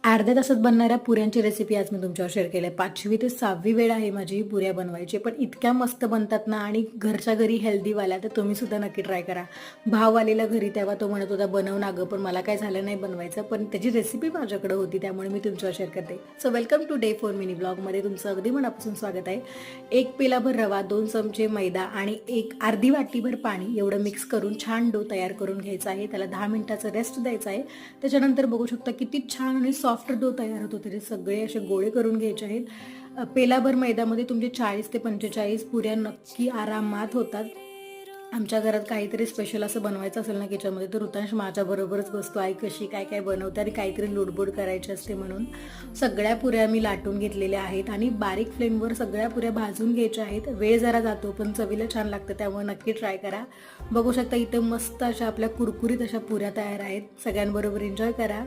अर्ध्या तासात बनणाऱ्या पुऱ्यांची रेसिपी आज मी तुमच्यावर शेअर केली आहे. 5वी ते 6वी वेळ आहे माझी पुऱ्या बनवायची, पण इतक्या मस्त बनतात ना आणि घरच्या घरी हेल्दीवाल्या, तर तुम्ही सुद्धा नक्की ट्राय करा. भाव आलेला घरी तेव्हा तो म्हणत होता बनव ना गं, पण मला काय झालं नाही बनवायचं, पण त्याची रेसिपी माझ्याकडे होती त्यामुळे मी तुमच्यावर शेअर करते. So welcome to day 4 mini ब्लॉगमध्ये तुमचं अगदी मनापासून स्वागत आहे. 1 पेलाभर रवा, 2 चमचे मैदा आणि अर्धी वाटीभर पाणी एवढं मिक्स करून छान डो तयार करून घ्यायचा आहे. त्याला 10 मिनिटाचा रेस्ट द्यायचा आहे. त्याच्यानंतर बघू शकता किती छान आणि सॉफ्ट डो तयार होतो. त्याचे सगळे असे गोळे करून घ्यायचे आहेत. पेलाभर मैद्यामध्ये तुमचे 40 ते 45 पुऱ्या नक्की आरामात होतात. आमच्या घरात काहीतरी स्पेशल असं बनवायचं असेल ना किचनमध्ये, तर ऋतांश माझ्याबरोबरच बसतो. आई कशी काय काय बनवते आणि काहीतरी लुडबुड करायची असते म्हणून. सगळ्या पुऱ्या मी लाटून घेतलेल्या आहेत आणि बारीक फ्लेमवर सगळ्या पुऱ्या भाजून घ्यायच्या आहेत. वेळ जरा जातो पण चवीला छान लागतं, त्यामुळे नक्की ट्राय करा. बघू शकता इथं मस्त अशा आपल्या कुरकुरीत अशा पुऱ्या तयार आहेत. सगळ्यांबरोबर एन्जॉय करा.